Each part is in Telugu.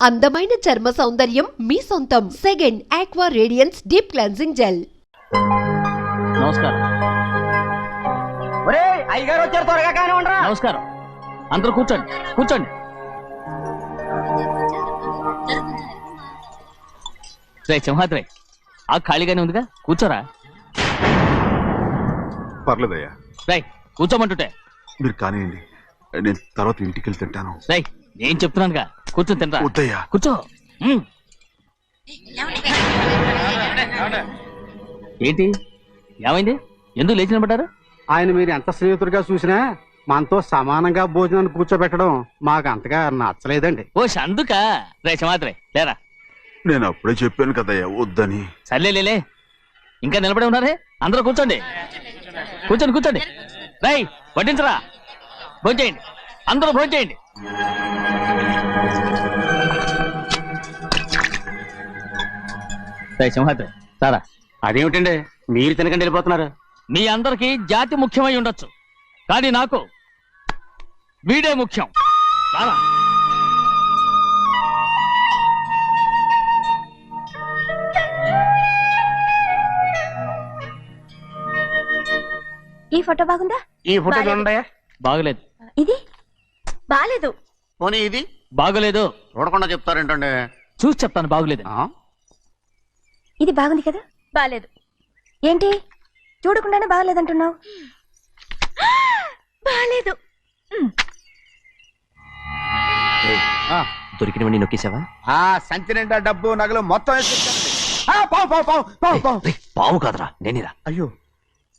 అందమైన చర్మ సౌందర్యం మీ సొంతం. Second aqua radiance deep cleansing gel. నమస్కారం. ఒరేయ్ అయ్యగారు వచ్చారు, త్వరగా కానీ ఉండరా. నమస్కారం. అందరూ కూర్చోండి కూర్చోండి. రే సింహాద్రి, ఆ ఖాళీగానే ఉందిగా, కూర్చోరా. పర్లేదయ్యా. రై కూర్చోమంటుంటే. మీరు కానివ్వండి, నేను తర్వాత ఇంటికి వెళ్ళి తింటాను. రై నేను చెప్తున్నానుగా, కూర్చొని తింటా. వద్దయ్యా. కూర్చో. ఏంటి ఏమైంది, ఎందుకు లేచి నిలబడ్డారు? ఆయన మీరు ఎంత స్నేహితుడిగా చూసినా మనతో సమానంగా భోజనాన్ని కూర్చోబెట్టడం మాకు అంతగా నచ్చలేదండి. ఓ అందుక. రే సింహాద్రి లేరా. నేను అప్పుడే చెప్పాను కదయ్యా వద్దని. సర్లేలే, ఇంకా నిలబడి ఉన్నారే. అందరూ కూర్చోండి కూర్చోండి కూర్చోండి. రై వడ్డించరా, భోంచేయండి, అందరూ భోంచేయండి. రై సింహాద్రి సారా. అదేమిటండి మీరు తినకండి వెళ్ళిపోతున్నారు? మీ అందరికీ జాతి ముఖ్యమై ఉండొచ్చు, కానీ నాకు వీడే ముఖ్యం. రారా. ఈ ఫోటో బాగుందా? ఈ ఫోటో చూడండి. బాగలేదు. ఇది బాలేదు. పోనీ ఇది బాగలేదు. చూడకుండా చెప్తారేంటండి? చూసి చెప్తాను బాగలేదు. ఇది బాగుంది కదా? బాలేదు. ఏంటి చూడకుండానే బాగలేదంటున్నావు? బాలేదు. దొరికినవన్నీ నొక్కేసావా? సంచి నిండా డబ్బు నగలు మొత్తం పావు కాదురా, నేనేరా. అయ్యో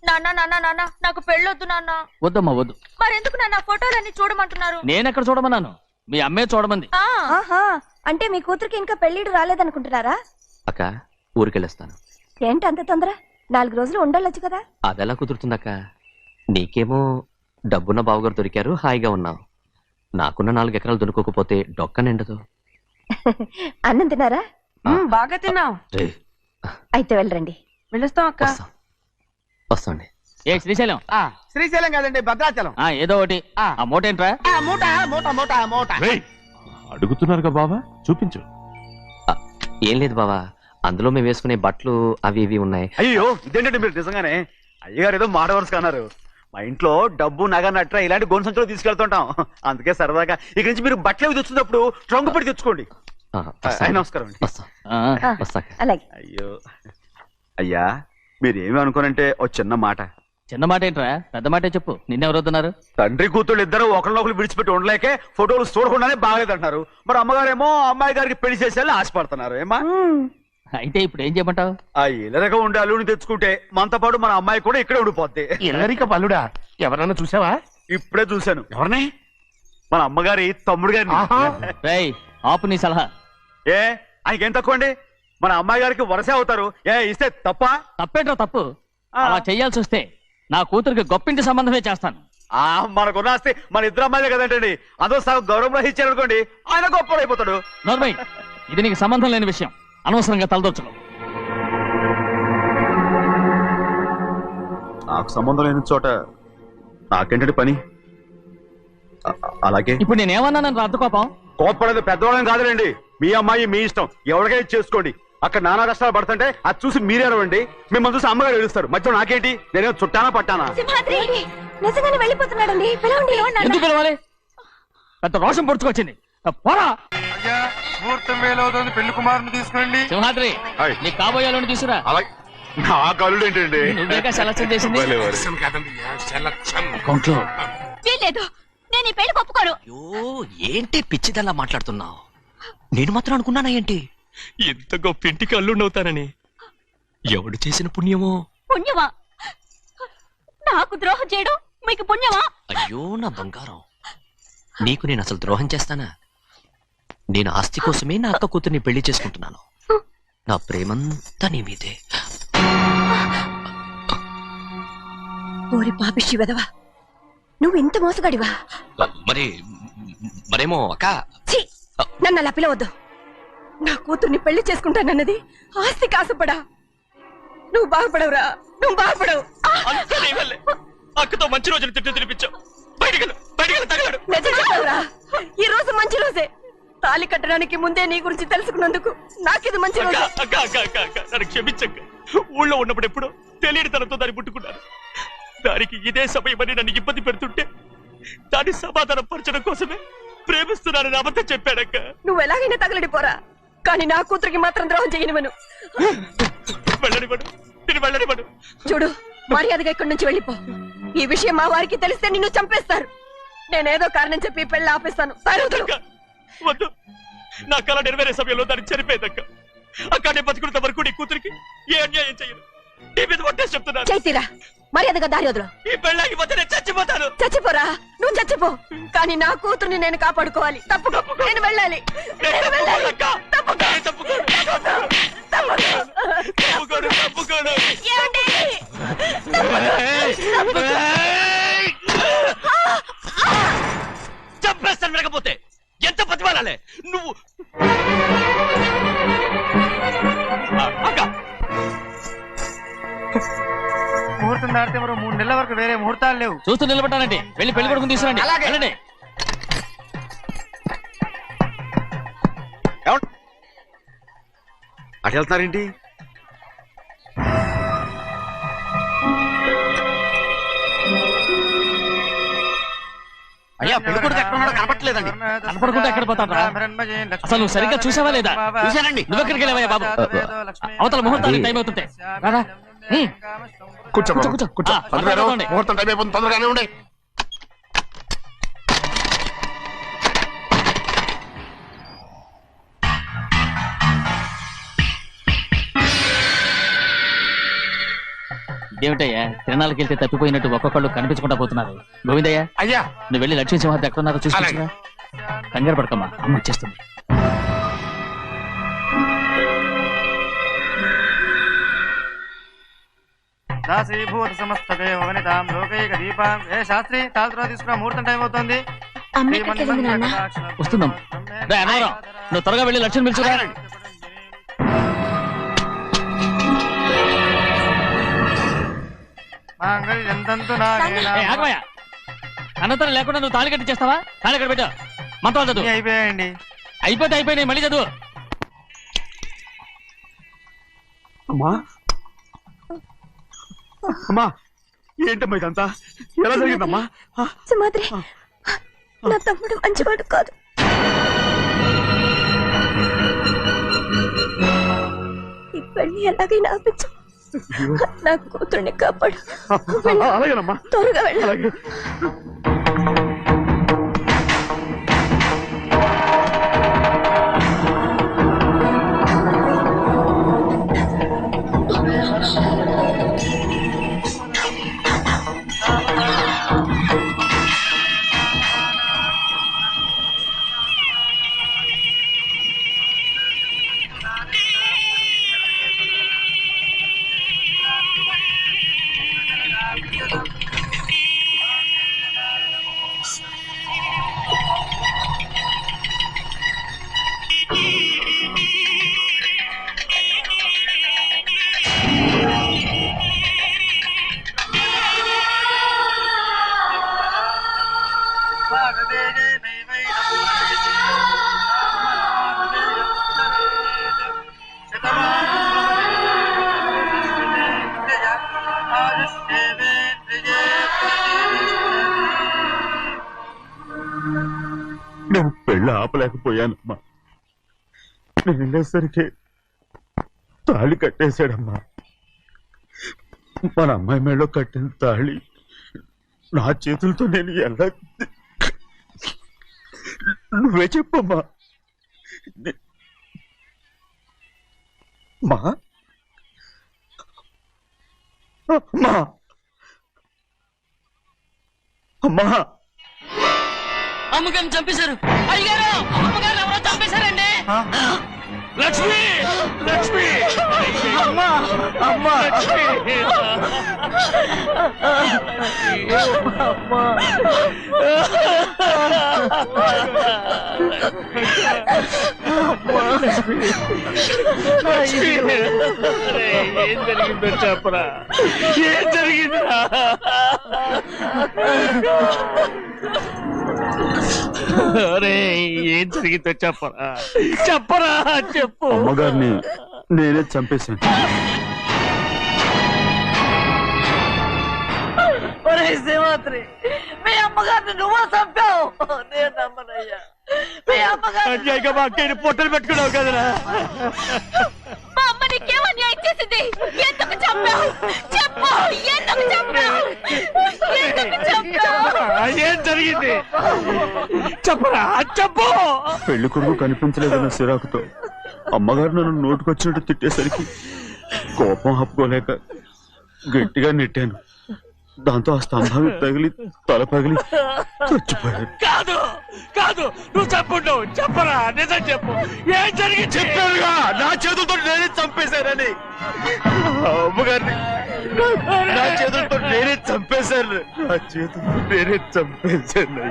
నాన్న నాన్న నాన్న, నాకు పెళ్ళొద్దు నాన్న. వద్దమ్మా వద్దు. మరెందుకు నాన్న ఫోటోలన్నీ చూడమంటున్నారు? నేనెక్కడ చూడమన్నాను, మీ అమ్మే చూడమంది. అంటే మీ కూతురికి ఇంకా పెళ్ళిడు రాలేదనుకుంటున్నారా? అక్క ఊరికెళ్ళొస్తాను. ఏంటి అంత తొందర? 4 రోజులు ఉండొచ్చు కదా. అదెలా కుదురుతుందక్క? నీకేమో డబ్బున్న బావగారు దొరికారు, హాయిగా ఉన్నావు. నాకున్న 4 ఎకరాలు దున్నుకోకపోతే డొక్క నిండదు. అన్నం తిన్నారా? బాగా తిన్నావు. అయితే వెళ్ళరండి. వెళ్ళొస్తాం అక్క. వస్తాండి. ఏ శ్రీశైలం? శ్రీశైలం కాదండి, భద్రాచలం. ఏదో ఒకటి. ఆ మూట ఏంట్రా? మూట మూట మూట మూట. అడుగుతున్నారుగా బావా, చూపించు. ఏం లేదు బావా, అందులో మేము వేసుకునే బట్టలు అవి ఇవి ఉన్నాయి. అయ్యో ఇదేంటంటే మీరు నిజంగానే అయ్యగారు ఏదో మాడవర్స్ కన్నారు. మా ఇంట్లో డబ్బు నగ నట్ర ఇలాంటి గొంతు సంచులు తీసుకెళ్తుంటాం. అందుకే సరదాగా ఇక నుంచి మీరు బట్టలు తెచ్చుకున్నప్పుడు ట్రంక్ పెట్టి తెచ్చుకోండి. నమస్కారం అండి. వస్తా. అలాగే. అయ్యో అయ్యా, మీరు ఏమి అనుకోనంటే ఓ చిన్న మాట. చిన్న మాట ఏంట్రా, పెద్ద మాటే చెప్పు. నిన్నెవరు వద్దన్నారు? తండ్రి కూతుళ్ళు ఇద్దరు ఒకరినొకరు విడిచిపెట్టి ఉండలేకే ఫోటోలు చూడకుండానే బాగలేదంటున్నారు. మరి అమ్మగారేమో అమ్మాయి గారికి పెళ్లి చేసేయాలని ఆశపడుతున్నారు. ఏమా అయితే ఇప్పుడు ఏం చేయమంటావు? ఆ ఇల్లరిక ఉండే అల్లుని తెచ్చుకుంటే మనతో పాటు మన అమ్మాయి కూడా ఇక్కడే ఉండిపోద్ది. ఇల్లరిక పల్లుడా? ఎవరన్నా చూసావా? ఇప్పుడే చూశాను. ఎవరిని? మన అమ్మగారి తమ్ముడు గారిని. రేయ్ ఆపు నీ సలహా. ఏ ఆయనకేం తక్కువ అండి? మన అమ్మాయి గారికి వరసే అవుతారు. ఏ ఇస్తే తప్ప? తప్పేంట్రా తప్పు? అలా చెయ్యాల్సి వస్తే నా కూతురికి గొప్పింటి సంబంధమే చేస్తాను. మనకున్న ఆస్తి మన ఇద్దరు అమ్మాయిలే కదంటండి. అదో సగం గౌరవం ఇచ్చారనుకోండి, ఆయన గొప్పడు అయిపోతాడు. నోర్మై, ఇది నీకు సంబంధం లేని విషయం, అనవసరంగా తలదొచ్చుకో. నాకు సంబంధం లేని చోట నాకేంటంటే పని. అలాగే ఇప్పుడు నేనేమన్నాను రద్దు కోపం? కోప్పడేది పెద్దవాళ్ళని కాదులేండి. మీ అమ్మాయి మీ ఇష్టం, ఎవరికైనా చేసుకోండి. అక్కడ నానా కష్టాలు పడుతుంటే అది చూసి మీరేరవండి. మిమ్మల్ని చూసి అమ్మగారు ఏడుస్తారు. మధ్యలో నాకేంటి? నేనే చుట్టానా పట్టానా? నిజంగానే వెళ్ళిపోతున్నాడండి. పిలవండి. ఎందుకు పిలవాలి? పెద్ద రోషం పొడుచుకొచ్చింది. పోరా. పెళ్లి కుమారుని తీసుకురండి. సింహాద్రి, నీ కాబోయేలోని తీసుకురా. నా కళ్ళు ఏంటండి? నువ్వేగా సెలక్షన్ చేసింది. వీల్లేదు, నేను ఈ పెళ్లి ఒప్పుకోను. ఏంటి పిచ్చిదల్లా మాట్లాడుతున్నావు? నేను మాత్రం అనుకున్నానా ఏంటి ఎంత గొప్ప ఇంటికి అల్లుండవుతానని? ఎవడు చేసిన పుణ్యమో? పుణ్యమా? నాకు ద్రోహం చేయడం మీకు పుణ్యమా? అయ్యో నా బంగారం, నీకు నేను అసలు ద్రోహం చేస్తానా? నేను ఆస్తి కోసమే నా అక్క కూతుర్ని పెళ్లి చేసుకుంటున్నాను. నా ప్రేమంతా నీ మీదే. ఓరి పాపిష్టి వెదవా, నువ్వు ఇంత మోసగాడివా? మరేమో అక్క. నన్ను అలా పిలవద్దు. నా కూతుర్ని పెళ్లి చేసుకుంటానన్నది ఆస్తి కాసపడా. నువ్వు బాగుపడవురా, నువ్వు బాగుపడవు. అక్కతో మంచి రోజులు తిట్టు తినిపించావు. ఈ రోజు మంచి రోజే. తాళి కట్టడానికి ముందే నీ గురించి తెలుసుకున్నందుకు నాకిది మంచి రోజు. నన్ను క్షమించక్క. ఊళ్ళో ఉన్నప్పుడు ఎప్పుడో తెలియని తనతో దాన్ని ముట్టుకున్నాను. దానికి ఇదే సమయమని నన్ను ఇబ్బంది పెడుతుంటే దాన్ని సమాధానం పరచడం కోసమే ప్రేమిస్తున్నానని అబద్ధం చెప్పాడక్క. నువ్వు ఎలాగైనా తగలడిపోరా, కానీ నా కూతురికి మాత్రం ద్రోహం చేయనివను. వెళ్ళనివ్వడు, నేను వెళ్ళనివ్వడు. చూడు, మర్యాదగా ఇక్కడి నుంచి వెళ్ళిపో. ఈ విషయం మా వారికి తెలిస్తే నిన్ను చంపేస్తారు. నేనేదో కారణం చెప్పి పెళ్లి ఆపేస్తాను. అక్క, వద్దు. నా కళ నెరవేరే సమయంలో దాన్ని చనిపోయేదక్క. అక్కడే బతుకున్నంత వరకు నీ కూతురికి ఏ అన్యాయం చేయను. నీ మీద ఒట్టేసి చెప్తున్నాను. చైతీరా, మర్యాదగా దారి వదులు. ఈ పెళ్ళాకి వద్ద నేను చచ్చిపోతాను. చచ్చిపోరా, నువ్వు చచ్చిపో, కానీ నా కూతుర్ని నేను కాపాడుకోవాలి. తప్పుకో, నేను వెళ్ళాలి. నేను వెళ్ళాలి. తప్పుకో. తప్పుకోను. ఏమండి? చంపేస్తాను. వినకపోతే ఎంత బతిమాలాలే నువ్వు. అక్క, ముహూర్తం దాటితే మరో 3 నెలల వరకు వేరే ముహూర్తాలు లేవు. చూస్తూ నిలబడ్డానండి. వెళ్ళి పెళ్లి కొడుకుని తీసుకురండి. అలాగే. వెళ్ళండి. అటు వెళ్తున్నారేంటి? అయ్యా, పెళ్లి కొడుకు ఎక్కడ ఉన్నాడో కనపట్లేదండి. కనపడకుండా ఎక్కడ పోతాడ్రా? అసలు నువ్వు సరిగ్గా చూసావా లేదా? చూశానండి. నువ్వెక్కడికి వెళ్ళావయ్యా బాబు? అవతల ముహూర్తానికి టైం అవుతుంది. రారా. కూర్చో బాబు, కూర్చో. కూర్చో. ఆ, పంతులు గారు, పడుకోండి. ముహూర్తం టైం అయిపోతుంది, తొందరగానే ఉండే. ఏమిటయ్యా, తిరణాలకు వెళ్తే తప్పిపోయినట్టు ఒక్కొక్కళ్ళు కనిపించకుండా పోతున్నారు. గోవిందయ్య, అయ్యా, నువ్వు వెళ్ళి లక్ష్మీ సింహార్తి ఎక్కడ ఉన్నారో చూసుకుంటున్నా. కంగారు పడకమ్మా, అమ్మ వచ్చేస్తుంది. దాసీభూత సమస్త దేవనితాం లోకైక దీపాం. ఏ శాస్త్రి, తాళతో తీసుకురా, ముహూర్తం టైం అవుతుంది. వస్తుందమ్మ. రే అన్నవరం, నువ్వు త్వరగా వెళ్ళి లక్ష్మణ్ పిలుచురా. ఆగమయ్య, అనంతరం లేకుండా నువ్వు తాళి కట్టి చేస్తావా? తాళి కట్టి పెట్టు. మంత్రాలు చదువు. అయిపోయాయండి. అయిపోయినాయి, మళ్ళీ చదువు. అమ్మా, అమ్మా, ఏంటమ్మా ఇదంతా? ఎలా జరిగిందమ్మా? సుమాద్రి, నా తమ్ముడు మంచివాడు కాదు. ఈ పెళ్లి ఎలాగైనా ఆపించు. నా కూతుర్ని కాపాడు. అలాగేనమ్మా, త్వరగా వెళ్ళ. అలాగే. నేను పెళ్ళి ఆపలేకపోయానమ్మా. నేను వెళ్ళేసరికి తాళి కట్టేశాడమ్మా. మన అమ్మాయి మేడలో కట్టిన తాళి నా చేతులతో నేను ఎలా... నువ్వే చెప్పమ్మా. మా అమ్మా, అమ్మా, అమ్మగారిని చంపేశారు. అయ్యారు, అమ్మగారు ఎవరో చంపేశారండి. లక్ష్మి, లక్ష్మి, అమ్మా, అమ్మా, లక్ష్మి. ఏం జరిగిందో చెప్పరా? ఏం జరిగిందా? ఏం జరిగిందో చెప్పరా చెప్పరా చెప్పు. అమ్మగారిని నేనే చంపేశాను. శ్రీమాత్రి మీ అమ్మగారిని నువ్వు చంపావు. నేను నమ్మనయ్యా. మీ అన్యాయంగా మా అక్కని పొట్టలు పెట్టుకున్నావు కదరా. మా అమ్మ నీకేం అన్యాయం చేసింది? ఎందుకు చంపావు? చెప్పు, ఎందుకు చంపావు? ఎందుకు చంపావు? ఏం జరిగింది చెప్పరా చెప్పు. పెళ్లి కొడుకు కనిపించలేదన్న సిరాకుతో అమ్మగారు నన్ను నోటుకొచ్చినట్టు తిట్టేసరికి కోపం ఆపుకోలేక గట్టిగా నెట్టాను. దాంతో ఆ స్తంభానికి తగిలి తల పగిలి చచ్చిపోయాను. కాదు కాదు నువ్వు చెప్పుండవు. చెప్పరా నిజం చెప్పు. ఏం జరిగింది? చెప్పానుగా, నా చేతులతో నేనే చంపేశానని. అమ్మగారిని నా చేతులతో నేనే చంపేశాను. నా చేతులతో నేనే చంపేశాను.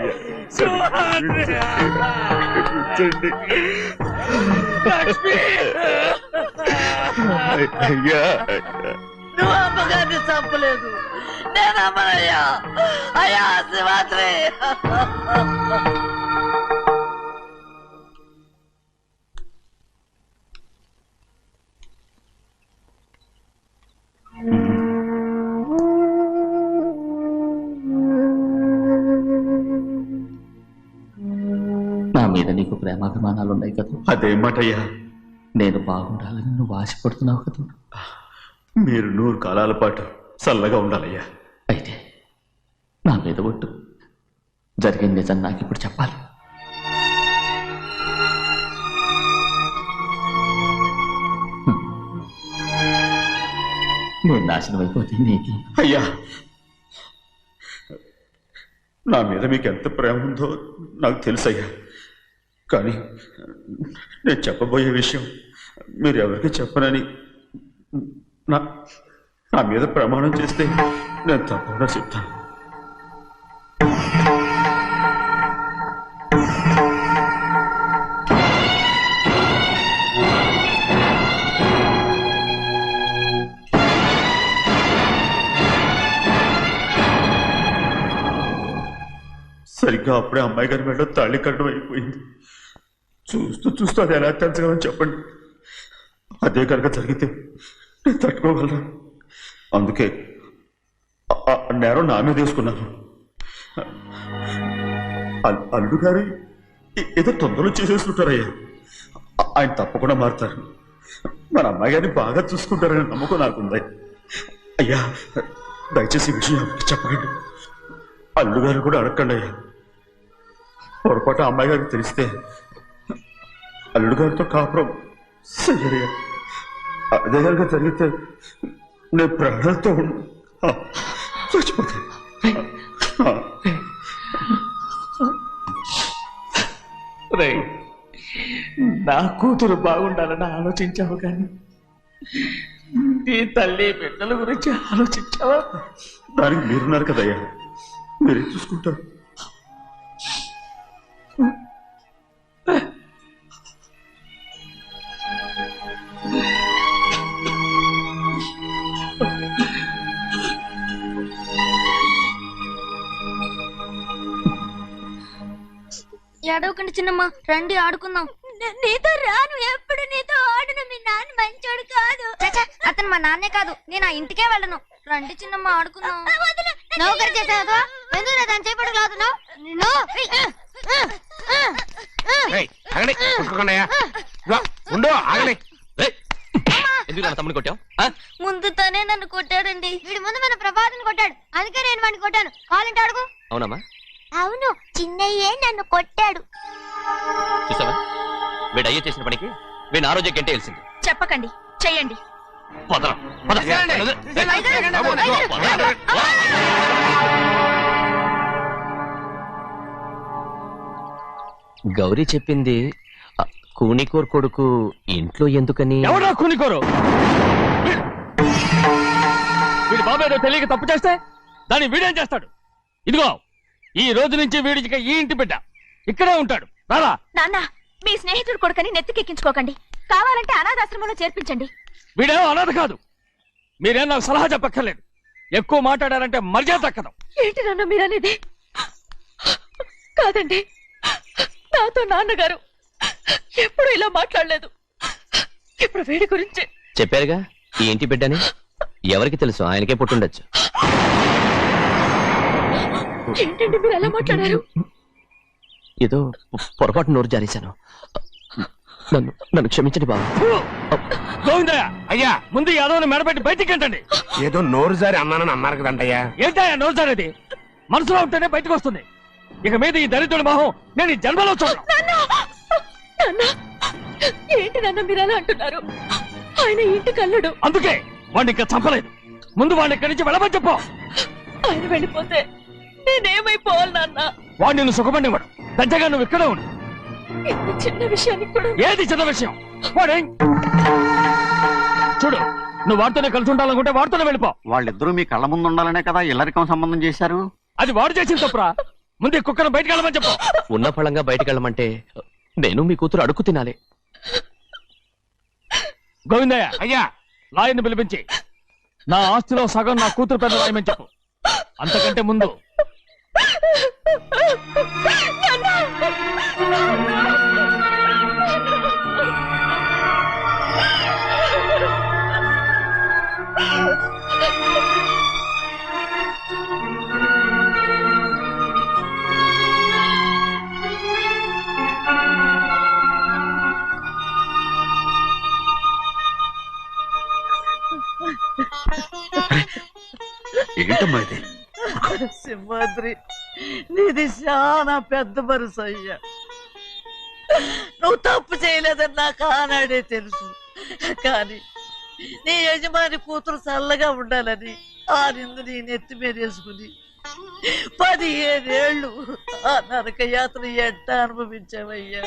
అయ్యా క్షమించండి. అయ్యా నువ్వు అమ్మగారిని చంపలేదు. నేను అమ్మనయ్యా. అయ్యా శ్రీమాత్రి. నా మీద నీకు ప్రేమాభిమానాలు ఉన్నాయి కదా. అదేమాటయ్యా, నేను బాగుండాలని నువ్వు ఆశపడుతున్నావు కదా. మీరు 100 కాలాల పాటు చల్లగా ఉండాలయ్యా. అయితే నా మీద ఒట్టు. జరిగిన నిజం నాకు ఇప్పుడు చెప్పాలి. నేను నాశనం అయిపోతే నీకు. అయ్యా, నా మీద మీకు ఎంత ప్రేమ ఉందో నాకు తెలుసయ్యా. కానీ నేను చెప్పబోయే విషయం మీరు ఎవరికి చెప్పనని నా మీద ప్రమాణం చేస్తే నేను తప్పకుండా చెప్తాను. సరిగ్గా అప్పుడే అమ్మాయి గారి మెడలో తాళి కట్టడం అయిపోయింది. చూస్తూ చూస్తూ అది ఎలా తెంచగలని చెప్పండి. అదే కనుక జరిగితే నేను తట్టుకోగలను. అందుకే ఆ నేరం నా మీద వేసుకున్నాను. అల్లుడు గారు ఏదో తొందరలో చేసేసుకుంటారయ్యా. ఆయన తప్పకుండా మారుతారు. మన అమ్మాయి గారిని బాగా చూసుకుంటారని నమ్మకం నాకుంది. అయ్యా, దయచేసి ఈ విషయం ఎవరికి చెప్పకండి. అల్లుడు గారు కూడా అడగండి అయ్యా. పొరపాటు అమ్మాయి గారికి తెలిస్తే అల్లుడు గారితో కాపురం సయ్యయ్యా. అదే కనుక జరిగితే నేను ప్రాణాలతో చచ్చిపోతాను. నా కూతురు బాగుండాలని ఆలోచించావు కానీ నీ తల్లి బిడ్డల గురించి ఆలోచించావా? దానికి మీరున్నారు కదయ్యా, మీరే చూసుకుంటారు. ఏడవకండి చిన్నమ్మ, రండి ఆడుకుందాం. నీతో రాను, ఎప్పుడు నీతో ఆడను. మీ నాన్న మంచోడు కాదు. అతను మా నాన్నే కాదు, నేను ఆ ఇంటికే వెళ్ళను. రండి చిన్నమ్మ ఆడుకుందాం. నౌకరు చేసావు ఎందుకు దాని చేపడు లాదున్నావు? తమ్ముడు కొట్టావు? ముందు తనే నన్ను కొట్టాడండి. వీడి ముందు మన ప్రభాతం కొట్టాడు, అందుకే నేను వాడిని కొట్టాను. కావాలంటే అడుగు. అవునమ్మా? అవును, చిన్నయ్యే నన్ను కొట్టాడు. చూసావా, వీడు అయ్యే చేసిన పనికి వీడిని ఆరోగ్యం కంటే తెలిసింది. చెప్పకండి, చెయ్యండి. గౌరీ చెప్పింది కూనికోర్ కొడుకు ఇంట్లో ఎందుకని. ఎవరా కూనికోరు? వీడి బాబు ఏదో తెలియక తప్పు చేస్తే దాన్ని వీడేం చేస్తాడు? ఇదిగో, ఈ రోజు నుంచి వీడికి ఈ ఇంటి బిడ్డ ఇక్కడే ఉంటాడు. రారా. నాన్న, మీ స్నేహితుడు కొడుకని నెత్తికెక్కించుకోకండి. కావాలంటే అనాథాశ్రమంలో చేర్పించండి. వీడేమో అనాథ కాదు. మీరేం నాకు సలహా చెప్పక్కర్లేదు. ఎక్కువ మాట్లాడారంటే మర్యాద తక్కదు. ఏంటి నాన్న మీరనేది? కాదండి, నాతో నాన్నగారు ఎప్పుడు ఇలా మాట్లాడలేదు. ఇప్పుడు వీడి గురించి చెప్పారుగా ఈ ఇంటి బిడ్డని. ఎవరికి తెలుసు, ఆయనకే పుట్టుండొచ్చు. ఏంటండి మీరు ఎలా మాట్లాడారు? ఏదో పొరపాటు నోరు జారేశాను. నన్ను క్షమించండి బాబు. గోవిందయ్య అయ్యా, ముందు యాదవ్ని మెడపెట్టి బయటికి ఏంటండి. ఏదో నోరు జారి అన్నానని అన్నారు కదంటయ్యా. ఏంటయ్యా నోరు జారేది? మనసులో ఉంటేనే బయటకు వస్తుంది. ఇక మీద ఈ దరిద్రుడి మొహం నేను ఈ జన్మలో చూడను. ఏంటి నాన్న మీరు ఎలా అంటున్నారు? ఆయన ఇంటి కల్లుడు. అందుకే వాడిని ఇంకా చంపలేదు. ముందు వాడిని ఇక్కడి నుంచి వెళ్ళమని చెప్పు. ఆయన వెళ్ళిపోతే నేనేమైపోవాలి నాన్న? వాడు నిన్ను సుఖపడివాడు. పెద్దగా నువ్వు ఇక్కడే ఉండు. ఇంత చిన్న విషయానికి కూడా ఏది చిన్న విషయం? వాడే చూడు, నువ్వు వాడితోనే కలిసి ఉండాలనుకుంటే వాడితోనే వెళ్ళిపో. వాళ్ళిద్దరూ మీ కళ్ళ ముందు ఉండాలనే కదా ఇల్లరికం సంబంధం చేశారు. అది వాడు చేసిన తప్పురా. ముందు ఈ కుక్కను బయటకు వెళ్ళమని చెప్పు. ఉన్న ఫలంగా బయటకు వెళ్ళమంటే నేను మీ కూతురు అడుక్కు తినాలి. గోవిందయ్య అయ్యా, లాయర్ని పిలిపించి నా ఆస్తిలో సగం నా కూతురు పెద్ద రాయమని చెప్పు. అంతకంటే ముందు ఏంటమ్మా ఇది? సింహాద్రి, నీది చాలా పెద్ద మనసు అయ్యా. నువ్వు తప్పు చేయలేదని నాకు ఆనాడే తెలుసు. కానీ నీ యజమాని కూతురు చల్లగా ఉండాలని ఆ నిందు నీ నెత్తి మీద వేసుకుని 15 ఏళ్ళు ఆ నరక యాత్ర ఎట్ట అనుభవించావయ్యా.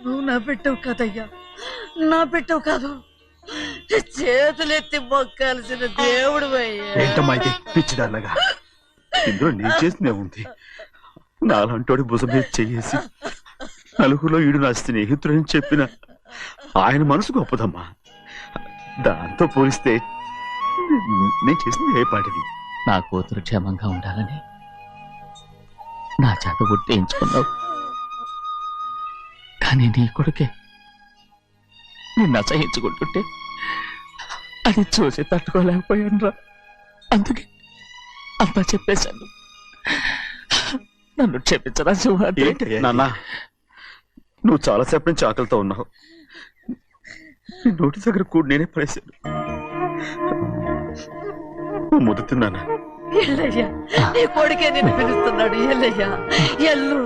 నువ్వు నా పెట్టవు కదయ్యా, నా పెట్టవు కాదు, చేతులెత్తి మొక్కాల్సిన దేవుడు అయ్యా. ఏంటమ్మా ఇది పిచ్చిదాన్నగా? ఇందులో నేను చేసినే ఉంది. నాలంటోడి భుజం మీద చెయ్యేసి నలుగురిలో ఈడు నా స్నేహితుడని చెప్పిన ఆయన మనసు గొప్పదమ్మా. దాంతో పోలిస్తే నేను చేసింది ఏ పాటిది? నా కూతురు క్షేమంగా ఉండాలని నా చేత గుర్తించుకున్నావు. కానీ నీ కొడుకే నిన్ను అసహించుకుంటుంటే అది చూసి తట్టుకోలేకపోయాను రా. అందుకే అంతా చెప్పేశాను. నన్ను క్షమించరా సింహాద్రి. నాన్న, నువ్వు చాలాసేపు నుంచి ఆకలితో ఉన్నావు. నీ నోటి దగ్గర కూడా నేనే పడేశాను. ముద్దు తిన్నానా? ఎల్లయ్యా, నీ కొడుకే నిన్ను పిలుస్తున్నాడు. ఎల్లయ్యా, ఎల్లు.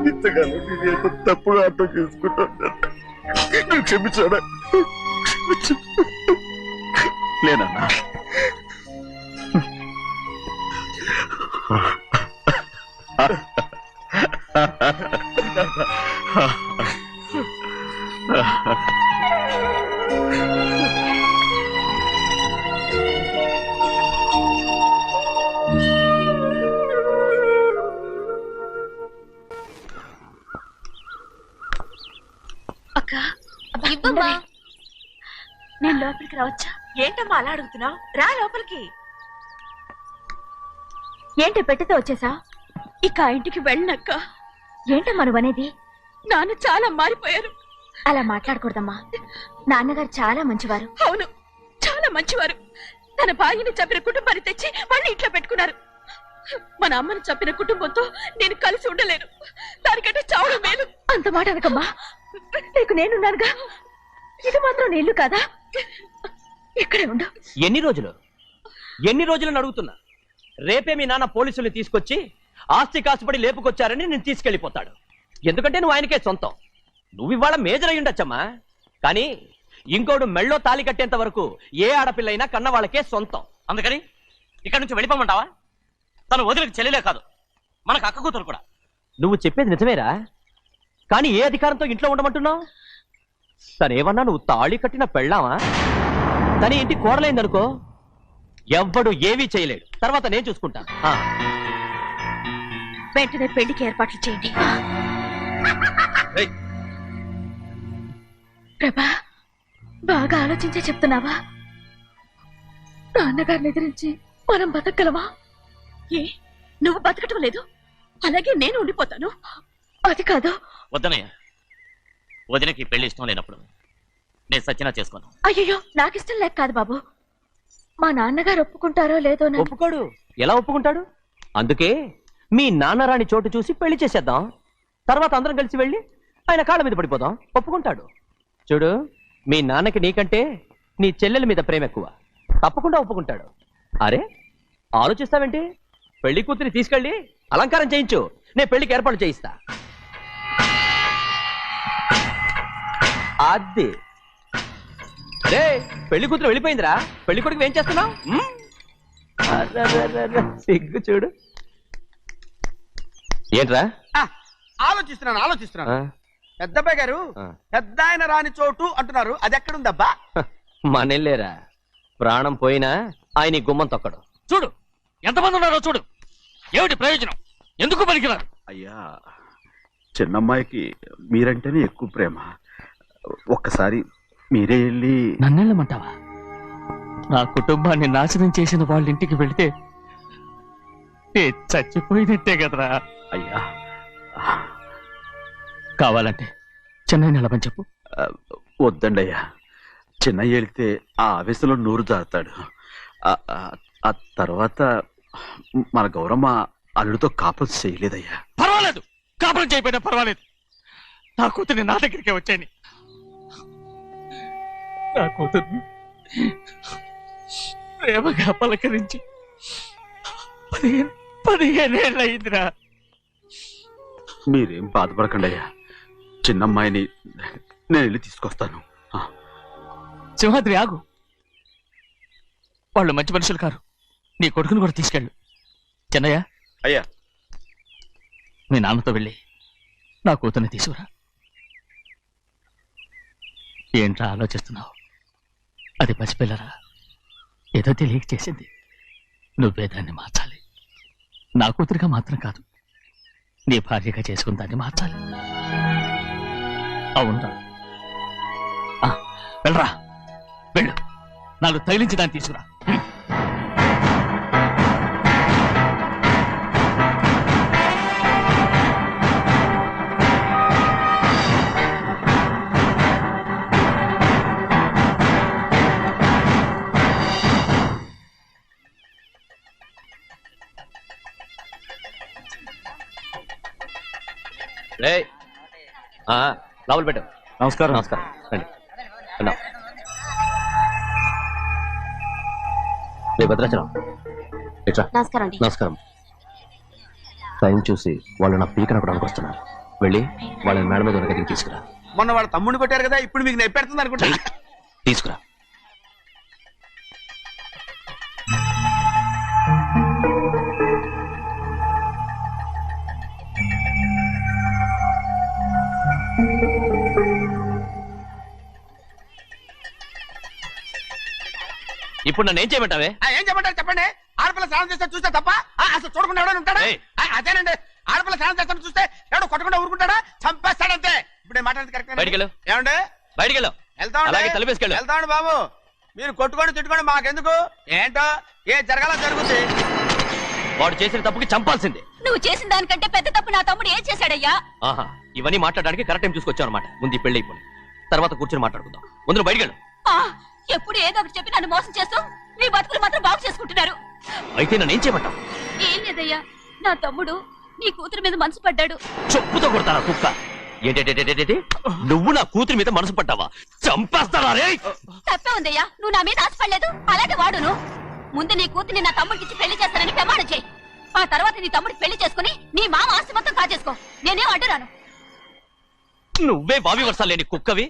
ఇంతకాలం నేను ఎంత తప్పుగా అర్థం చేసుకుంటాను. నువ్వు క్షమించాడా? లేనన్నా. నేను లోపలికి రావచ్చా? ఏంటమ్మా అలా అడుగుతున్నావు? రా లోపలికి. ఏంటి పెట్టితో వచ్చేసా? ఇక ఆ ఇంటికి వెళ్ళనక్క. ఏంటమ్మా నువ్వు అనేది? నాన్న చాలా మారిపోయారు. అలా మాట్లాడకూడదమ్మా. నాన్నగారు చాలా మంచివారు. అవును, చాలా మంచివారు. తన భార్యని చంపిన కుటుంబాన్ని తెచ్చి మళ్ళీ ఇంట్లో పెట్టుకున్నారు. మన అమ్మను చంపిన కుటుంబంతో నేను కలిసి ఉండలేను. దానికంటే చాలా మేలు. అంత మాట అనకమ్మా. నీకు నేనున్నానుగా. ఇది మాత్రం నీళ్లు కాదా? ఇక్కడే ఉండు. ఎన్ని రోజులను అడుగుతున్నా. రేపే మీ నాన్న పోలీసుల్ని తీసుకొచ్చి ఆస్తి కాసుపడి లేపుకొచ్చారని నేను తీసుకెళ్లిపోతాడు. ఎందుకంటే నువ్వు ఆయనకే సొంతం. నువ్వు ఇవాళ మేజర్ అయి ఉండొచ్చమ్మా. కానీ ఇంకోడు మెళ్ళో తాళి కట్టేంత వరకు ఏ ఆడపిల్లైనా కన్న వాళ్ళకే సొంతం. అందుకని ఇక్కడ నుంచి వెళ్ళిపోమంటావా? తను వదిలికి చెల్లెలే కాదు, మనకు అక్క కూతురు కూడా. నువ్వు చెప్పేది నిజమేరా, కానీ ఏ అధికారంతో ఇంట్లో ఉండమంటున్నావు? తనేమన్నా నువ్వు తాళి కట్టిన పెళ్ళావా? తన ఇంటి కోడలైందనుకో, ఎవ్వడు ఏమీ చేయలేడు. తర్వాత నేను చూసుకుంటా. వెంటనే పెళ్లికి ఏర్పాట్లు చేయండి. ప్రభా, బాగా ఆలోచించే చెప్తున్నావా? నాన్నగారిని ఎదిరించి మనం బతకగలవా? ఏ, నువ్వు బతకటం లేదు, అలాగే నేను ఉండిపోతాను. అది కాదు. వద్దనయ్య, వదినకి పెళ్లి ఇష్టం లేనప్పుడు నేను సచ్చినా చేసుకోను. అయ్యో, నాకిష్టం లేక కాదు బాబు, మా నాన్నగారు ఒప్పుకుంటారో లేదో. ఒప్పుకోడు. ఎలా ఒప్పుకుంటాడు? అందుకే మీ నాన్నరాని చోటు చూసి పెళ్లి చేసేద్దాం. తర్వాత అందరం కలిసి వెళ్ళి ఆయన కాళ్ళ మీద పడిపోదాం. ఒప్పుకుంటాడు. చూడు, మీ నాన్నకి నీకంటే నీ చెల్లెల మీద ప్రేమ ఎక్కువ. తప్పకుండా ఒప్పుకుంటాడు. అరే, ఆలోచిస్తావేంటి? పెళ్లి కూతురిని తీసుకెళ్ళి అలంకారం చేయించు, నేను పెళ్లికి ఏర్పాటు చేయిస్తా. అది రే, పెళ్లి కూతురు వెళ్ళిపోయిందిరా. పెళ్లి కొడుకు ఏం చేస్తున్నావు? సిగ్గు చూడు. ఏంట్రా? ఆలోచిస్తున్నాను. పెద్దబ్బాయి గారు పెద్ద ఆయన రాని చోటు అంటున్నారు, అది ఎక్కడుందబ్బా? మనెళ్ళేరా, ప్రాణం పోయినా ఆయన ఈ గుమ్మం తొక్కడు. చూడు ఎంతమంది ఉన్నారో చూడు. ఏమిటి ప్రయోజనం? ఎందుకు పనికిరారు? అయ్యా, చిన్నమ్మాయికి మీరంటేనే ఎక్కువ ప్రేమ. ఒక్కసారి మీరే వెళ్ళి నన్నెళ్ళమంటావా? నా కుటుంబాన్ని నాశనం చేసిన వాళ్ళ ఇంటికి వెళితే చచ్చిపోయినట్టే కదరా. అయ్యా, కావాలంటే చెన్నై నిలబని చెప్పు. వద్దండి అయ్యా, చిన్నయ్య వెళితే ఆ ఆవేశంలో నోరు జారుతాడు. ఆ తర్వాత మన గౌరమ్మ అల్లుడితో కాపురం చేయలేదయ్యా. పర్వాలేదు, కాపురం చేయకపోయినా పర్వాలేదు. నా కూతుర్ని నా దగ్గరికే వచ్చాయని. నా కూతుర్ని ప్రేమగా పలకరించి 15 ఏళ్ళు అయిందిరా. మీరేం బాధపడకండి అయ్యా, చిన్నమ్మాయిని నేను వెళ్ళి తీసుకొస్తాను. సింహాద్రి ఆగు, వాళ్ళు మంచి మనుషులు కారు. నీ కొడుకుని కూడా తీసుకెళ్ళు. చెన్నయ్య, అయ్యా, మీ నాన్నతో వెళ్ళి నా కూతుర్ని తీసుకురా. ఏంట్రా ఆలోచిస్తున్నావు? అది పసిపిల్లరా, ఏదో తెలియక చేసింది. నువ్వే దాన్ని మార్చాలి. నా కూతురిగా మాత్రం కాదు, నీ భార్యగా చేసుకుని దాన్ని మార్చాలి. అవునరా? వెళ్ళరా, వెళ్ళు. నాలుగు తగిలించి దాన్ని తీసుకురా. లోపల పెట్టు. నమస్కారం. నమస్కారం. రండి. వెళ్దాం. భద్రాచలం. నమస్కారం అండి. నమస్కారం. టైం చూసి వాళ్ళు నా పీకన కూడా వస్తున్నారు. వెళ్ళి వాళ్ళని మేడ మీద ఉన్న గదికి తీసుకురా. మొన్న వాళ్ళ తమ్ముడిని కొట్టారు కదా, ఇప్పుడు మీకు నెప్పెడుతుంది అనుకుంటా. తీసుకురా. ఇప్పుడు నన్ను ఏం చేయమంటావే? ఏం చెప్పంటారు చెప్పండి. ఆడపిల్ల స్నానం చేస్తే చూస్తే తప్ప అసలు చూడకుండా ఎవడో ఉంటాడా? అదేనండి, ఆడపిల్ల స్నానం చేస్తాను చూస్తే ఎవడో కొట్టకుండా ఊరుకుంటాడా? చంపేస్తాడంతే. ఇప్పుడు మాట్లాడేది కరెక్ట్. బయటికి వెళ్ళు. ఏమండి? బయటికి వెళ్ళు. వెళ్తామండి బాబు. మీరు కొట్టుకొని తిట్టుకోండి, మాకెందుకు? ఏంటో ఏ జరగాల జరుగుతుంది. వాడు చేసిన తప్పుకి చంపాల్సిందే. నువ్వు చేసిన దానికంటే పెద్ద తప్పు నా తమ్ముడు ఏం చేశాడయ్యా? ఆహా, ఇవన్నీ మాట్లాడడానికి కరెక్ట్ టైం చూసుకొచ్చావు అనమాట. ముందు ఈ పెళ్లి అయిపోయి తర్వాత కూర్చొని మాట్లాడుకుందాం. ముందు బయటికి వెళ్ళు. ఎప్పుడు ఏదో ఒకటి చెప్పి నన్ను మోసం చేస్తూ మీ బతుకులు మాత్రం బాగు చేసుకుంటున్నారు. అయితే నన్ను ఏం చేయమంటావు? ఏం లేదయ్యా, నా తమ్ముడు నీ కూతురు మీద మనసు పడ్డాడు. చెప్పుతో కొడతారా కుక్క? ఏంటి నువ్వు నా కూతురి మీద మనసు పడ్డావా? చంపేస్తారా రే? తప్పే ఉందయ్యా, నువ్వు నా మీద ఆశపడలేదు, అలాగే వాడును. ముందు నీ కూతుర్ని నా తమ్ముడికి ఇచ్చి పెళ్లి చేస్తానని ప్రమాణం చేయి. ఆ తర్వాత నీ తమ్ముడికి పెళ్లి చేసుకుని నీ మామ ఆస్తి మొత్తం కాజేసుకో. నేనేం అడ్డురాను. నువ్వే బావి వరుస లేని కుక్కవి.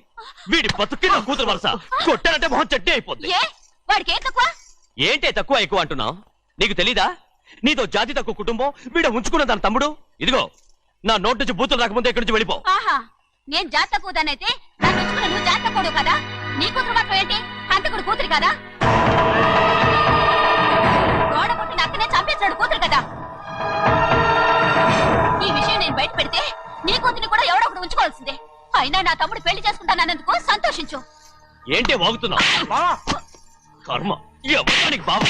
వీడి బతుక్కి నా కూతురు వరుస. కొట్టానంటే మొహం చట్నీ అయిపోద్ది. వాడికి ఏం తక్కువ? ఏంటే తక్కువ ఎక్కువ అంటున్నావు? నీకు తెలీదా? నీతో జాతి తక్కువ కుటుంబం వీడ ఉంచుకున్న దాని తమ్ముడు. ఇదిగో నా నోటి నుంచి బూతులు రాకముందే ఇక్కడి నుంచి వెళ్ళిపో. ఆహా, నేను జాత కూదానైతే నన్ను ఉంచుకున్న నువ్వు జాత కూడు కదా. నీ కూతురు మాత్రం ఏంటి, హంతకుడు కూతురు కదా. గోడ పుట్టిన అక్కనే చంపేశాడు కూతురు కదా. ఈ విషయం నేను బయట పెడితే నీ కూతురిని కూడా ఎవడో ఒకడు ఉంచుకోవాల్సిందే. అయినా నా తమ్ముడు పెళ్లి చేసుకుంటానన్నందుకు సంతోషించు. ఏంటి వాగుతున్నావు? కర్మ ఎవరికి బాబా,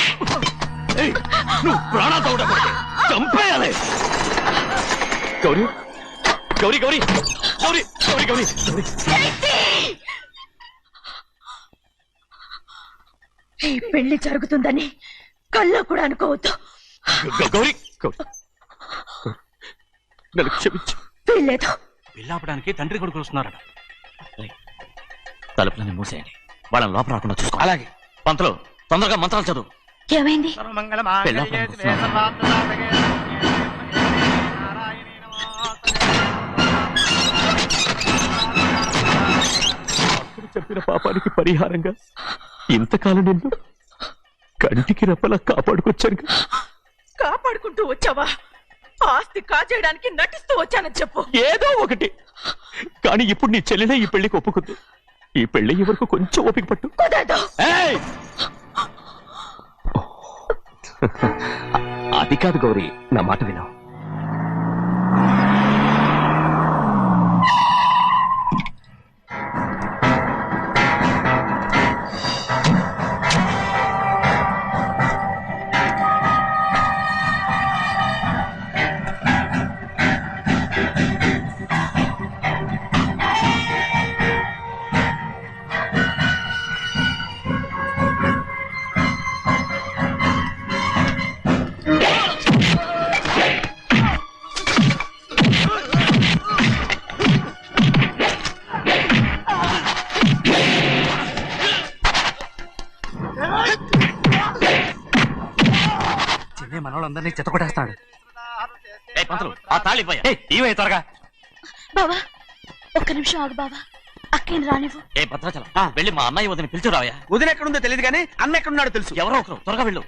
నువ్వు ప్రాణాలతో ఉండకూడదు, చంపేయాలి. గౌరీ గౌరీ గౌరీ గౌరీ గౌరీ గౌరీ ఈ పెళ్లి జరుగుతుందని కల్లో కూడా అనుకోవద్దు. గౌరీ నన్ను క్షమించు. వీల్లేదు. పెళ్ళాపడానికి తండ్రి కొడుకులు వస్తున్నారట. తలుపులని మూసేయండి, వాళ్ళని లోపల రాకుండా చూసుకో. అలాగే. పంతులు తొందరగా మంత్రాలు చదువు. ఏమైంది? అప్పుడు చెప్పిన పాపానికి పరిహారంగా ఇంతకాలం నిన్ను కంటికి రెప్పలా కాపాడుకొచ్చాను. కాపాడుకుంటూ వచ్చావా? ఆస్తి కాజేయడానికి నటిస్తూ వచ్చానని చెప్పు. ఏదో ఒకటి. కానీ ఇప్పుడు నీ చెల్లెలే ఈ పెళ్లికి ఒప్పుకుంది. ఈ పెళ్లి వరకు కొంచెం ఓపిక పట్టు. ఏయ్! అది కాదు గౌరీ, నా మాట విను. మనోళ్ళందరినీ చెత్తకొట్టేస్తాడు. పంతులు ఆ తాళి ఇవే త్వరగా. బావా ఒక్క నిమిషం ఆగు బావా, అక్కేం రానివ్వు. ఏ భద్రాచలం వెళ్ళి మా అన్నయ్య వదిన పిలిచి రావయ్యా. వదిన ఎక్కడుందో తెలియదు కానీ అన్న ఎక్కడున్నాడో తెలుసు. ఎవరో ఒకరు త్వరగా వెళ్ళు.